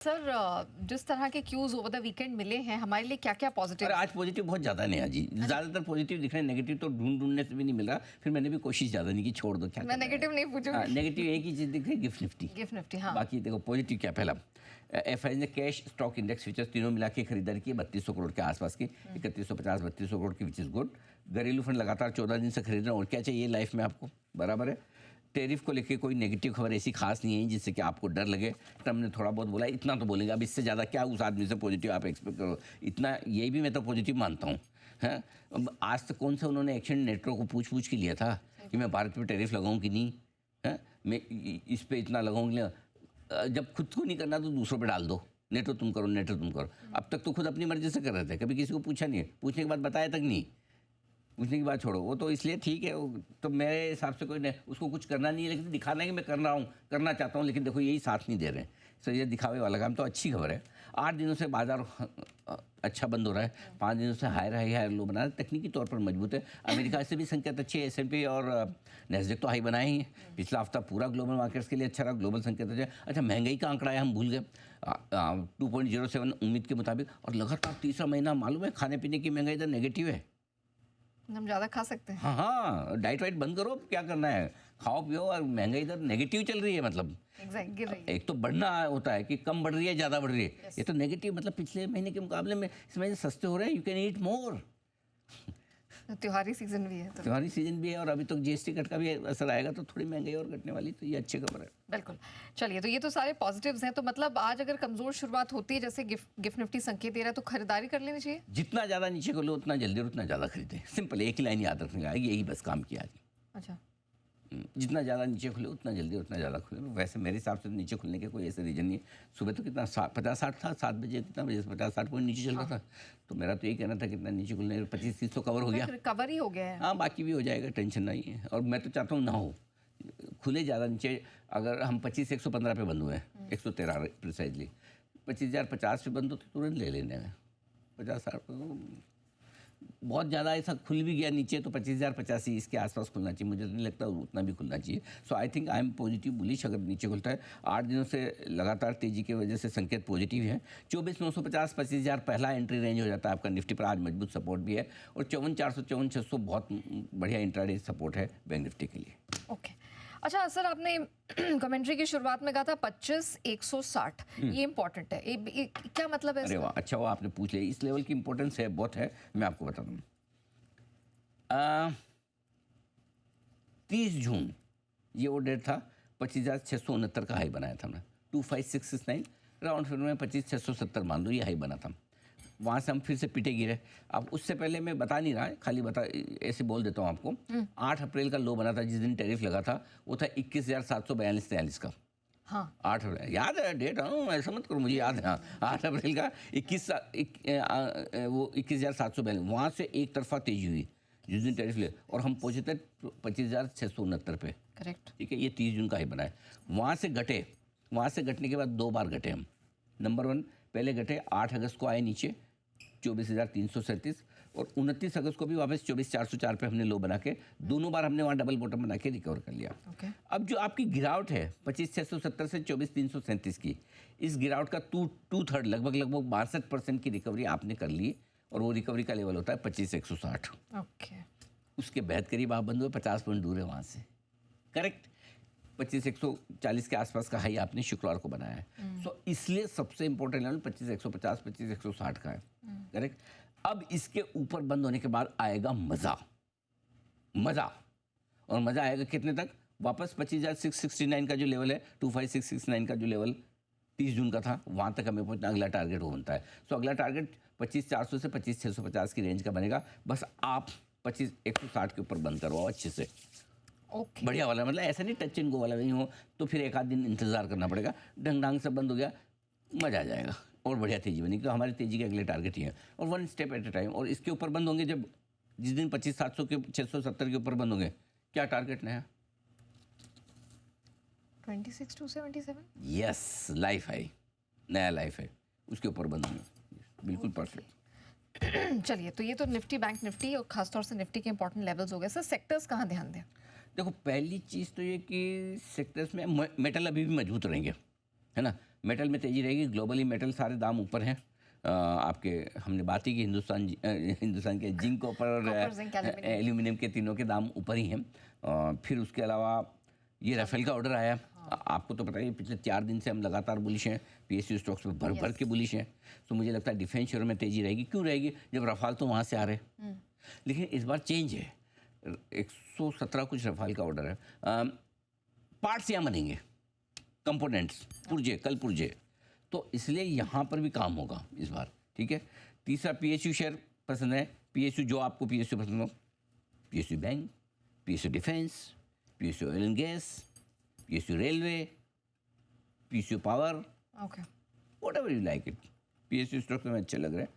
Sir जिस तरह के क्यूज ओवर द वीकेंड मिले हैं हमारे लिए क्या क्या पॉजिटिव? और आज पॉजिटिव बहुत ज़्यादा नहीं है जी, ज़्यादातर पॉजिटिव दिख रहे हैं, नेगेटिव तो ढूंढने से भी नहीं मिल रहा। फिर मैंने भी कोशिश ज़्यादा नहीं की, छोड़ दो क्या मैं नेगेटिव नहीं पूछूंगी। नेगेटिव एक ही चीज़ दिख रही है, गिफ्ट निफ्टी। गिफ्ट निफ्टी, हाँ। बाकी देखो पॉजिटिव क्या, पहला एफआई ने कैश स्टॉक इंडेक्स फ्यूचर्स तीनों मिला के खरीदारी की 3200 करोड़ के आसपास की, 3150 3200 करोड़ की, विच इज़ गुड। घरेलू फंड लगातार 14 दिन से खरीद रहे हैं, और क्या चाहिए लाइफ में आपको, बराबर है। टैरिफ को लेके कोई नेगेटिव खबर ऐसी खास नहीं है जिससे कि आपको डर लगे। ट्रम्प ने थोड़ा बहुत बोला, इतना तो बोलेंगे, अब इससे ज़्यादा क्या उस आदमी से पॉजिटिव आप एक्सपेक्ट करो, इतना ये भी मैं तो पॉजिटिव मानता हूँ। हैं, अब आज तक कौन सा उन्होंने एक्शन नेटवर्क को पूछ के लिया था कि मैं भारत पे टैरिफ लगाऊं कि नहीं, है मैं इस पे इतना लगाऊंगी। जब खुद को नहीं करना तो दूसरों पे डाल दो, नेटो तुम करो, नेटो तुम करो। अब तक तो खुद अपनी मर्जी से कर रहे थे, कभी किसी को पूछा नहीं, पूछने के बाद बताया तक नहीं, पूछने की बात छोड़ो, वो तो इसलिए ठीक है। तो मेरे हिसाब से कोई नहीं, उसको कुछ करना नहीं है, लेकिन दिखाना है कि मैं कर रहा हूँ, करना चाहता हूँ, लेकिन देखो यही साथ नहीं दे रहे हैं। सर ये दिखावे वाला काम तो अच्छी खबर है। 8 दिनों से बाजार अच्छा बंद हो रहा है, 5 दिनों से हायर लो बना रहा है, तकनीकी तौर पर मजबूत है। अमेरिका से भी संकेत अच्छे है, S&P और नैस्डैक तो हाई बनाए ही हैं। पिछला हफ्ता पूरा ग्लोबल मार्केट्स के लिए अच्छा रहा, ग्लोबल संकेत अच्छे। अच्छा, महंगाई का आंकड़ा है, हम भूल गए, 2.07 उम्मीद के मुताबिक, और लगातार तीसरा महीना मालूम है खाने पीने की महंगाई इधर नेगेटिव है। हम ज़्यादा खा सकते हैं। हाँ, डाइट वाइट बंद करो, क्या करना है, खाओ पियो, और महंगाई इधर नेगेटिव चल रही है। मतलब गिर रही है। एक तो बढ़ना होता है कि कम बढ़ रही है, ज़्यादा बढ़ रही है, ये तो नेगेटिव, मतलब पिछले महीने के मुकाबले में इस महीने सस्ते हो रहे हैं, यू कैन ईट मोर। त्योहारी सीजन भी है तो। त्योहारी सीजन भी है, और अभी तो GST कट का भी असर आएगा, तो थोड़ी महंगाई और घटने वाली, तो ये अच्छी खबर है। बिल्कुल। चलिए, तो ये तो सारे पॉजिटिव्स हैं। तो मतलब आज अगर कमजोर शुरुआत होती है, जैसे गिफ्ट निफ्टी संकेत दे रहा है, तो खरीदारी कर लेनी चाहिए। जितना ज़्यादा नीचे को लो उतना जल्दी और उतना ज़्यादा खरीदें, सिंपल एक ही लाइन याद रखने का, यही बस काम किया आज। अच्छा, जितना ज़्यादा नीचे खुले उतना जल्दी उतना ज़्यादा खुले। वैसे मेरे हिसाब से नीचे खुलने के कोई ऐसे रीजन नहीं है। सुबह तो कितना 50-60 था, 7 बजे कितना बजे 50-60 पॉइंट नीचे चल रहा था। तो मेरा तो यही कहना था कितना नीचे खुलने, 25-30 तो कवर हो गया, कवर ही हो गया है। हाँ, बाकी भी हो जाएगा, टेंशन नहीं है। और मैं तो चाहता हूँ ना हो, खुले ज़्यादा नीचे। अगर हम 25,115 पे बंद हुए हैं, 113 प्रिसाइजली, 25,050 पे बंद हो तो तुरंत ले लेने हैं। 50-60 बहुत ज़्यादा ऐसा खुल भी गया नीचे तो 25,085 इसके आसपास खुलना चाहिए, मुझे नहीं लगता उतना भी खुलना चाहिए। So I think I am positive bullish अगर नीचे खुलता है। 8 दिनों से लगातार तेजी की वजह से संकेत पॉजिटिव है। 24,950 25,000 पहला एंट्री रेंज हो जाता है आपका निफ्टी पर, आज मजबूत सपोर्ट भी है। और 54,400 54,600 बहुत बढ़िया इंट्राडे सपोर्ट है बैंक निफ्टी के लिए। ओके। अच्छा सर, आपने कमेंट्री की शुरुआत में कहा था 25,160, ये इंपॉर्टेंट है, क्या मतलब है? अरे वाह, अच्छा हुआ आपने पूछ लिया, इस लेवल की इंपॉर्टेंस है, बहुत है। मैं आपको बताता हूँ, 30 जून ये वो डेट था, 25,669 का हाई बनाया था हमने, 25,669 राउंड फिगर में 25,670 मान लो, ये हाई बना था। वहाँ से हम फिर से पिटे गिरे। अब उससे पहले मैं बता नहीं रहा, खाली ऐसे बोल देता हूँ आपको। 8 अप्रैल का लो बना था, जिस दिन टैरिफ लगा था, वो था 21,742-43 का। हाँ, 8 अप्रैल याद है डेट, हाँ ऐसा मत करो, मुझे याद है। हाँ, 8 अप्रैल का 21,742, वहाँ से एक तरफा तेजी हुई जिस दिन टैरिफ ले, और हम पहुँचे थे 25,669 पे। करेक्ट। ठीक है, ये 30 जून का ही बना है। वहाँ से घटे, वहाँ से घटने के बाद 2 बार घटे हम। नंबर 1 पहले घटे 8 अगस्त को आए नीचे 24,337, और 29 अगस्त को भी वापस 24,404 पे हमने लो बना के, दोनों बार हमने वहाँ डबल बॉटम बना के रिकवर कर लिया। अब जो आपकी गिरावट है 25,670 से 24,337 की, इस गिरावट का टू थर्ड लगभग 62% की रिकवरी आपने कर ली, और वो रिकवरी का लेवल होता है 25,160। ओके। उसके बेहद करीब आप बंद हुए, 50 पॉइंट दूर है वहाँ से। करेक्ट, 25,140 के आसपास का हाई आपने शुक्रवार को बनाया है। सो इसलिए सबसे इंपॉर्टेंट लेवल 25,150 25,160 का है। करेक्ट। अब इसके ऊपर बंद होने के बाद आएगा मज़ा, और मज़ा आएगा कितने तक, वापस 25,669 का जो लेवल है, 25,669 का जो लेवल 30 जून का था, वहाँ तक हमें पहुँचना अगला टारगेट वो बनता है। सो अगला टारगेट 25,400 से 25,650 की रेंज का बनेगा। बस आप 25,160 के ऊपर बंद करवाओ अच्छे से। ओके। बढ़िया वाला, मतलब ऐसा नहीं टच एंड गो वाला नहीं हो तो फिर एक आध दिन इंतजार करना पड़ेगा। ढंग ढंग से बंद हो गया, मजा आ जाएगा और बढ़िया तेजी बनेगी। तो हमारी तेजी के अगले टारगेट ही है, और 1 स्टेप एट ए टाइम। और इसके ऊपर बंद होंगे जब, जिस दिन 25,700 के 670 के ऊपर बंद होंगे, क्या टारगेट नया 26,277। यस, लाइफ हाई, नया लाइफ है, उसके ऊपर बंद होंगे। बिल्कुल परफेक्ट। चलिए, तो ये तो निफ्टी बैंक निफ्टी और खासतौर से निफ्टी के इंपॉर्टेंट लेवल्स हो गए। सर सेक्टर्स कहाँ ध्यान दें? देखो, पहली चीज़ तो ये कि सेक्टर्स में मेटल अभी भी मजबूत रहेंगे, है ना। मेटल में तेजी रहेगी, ग्लोबली मेटल सारे दाम ऊपर हैं। आपके हमने बात ही की हिंदुस्तान के जिंक, कॉपर और Copper, zinc, aluminium। एल्यूमिनियम के तीनों के दाम ऊपर ही हैं। फिर उसके अलावा ये राफेल का ऑर्डर आया। आपको तो पता ही है, पिछले 4 दिन से हम लगातार बुलिश हैं, PSU स्टॉक्स पे भर भर के बुलिश हैं। तो मुझे लगता है डिफेंस शेयर में तेजी रहेगी। क्यों रहेगी, जब रफाल तो वहाँ से आ रहे हैं। लेकिन इस बार चेंज है, 117 कुछ रफाल का ऑर्डर है। पार्ट्स यहाँ बनेंगे, कंपोनेंट्स, पुर्जे, कल पुर्जे, तो इसलिए यहाँ पर भी काम होगा इस बार। ठीक है। तीसरा PSU शेयर पसंद है, PSU जो आपको PSU पसंद हो, PSU bank, PSU defence, PSU oil and gas, PSU railway, PSU power, okay. What ever you like it. PSU stock में अच्छे लग रहे हैं,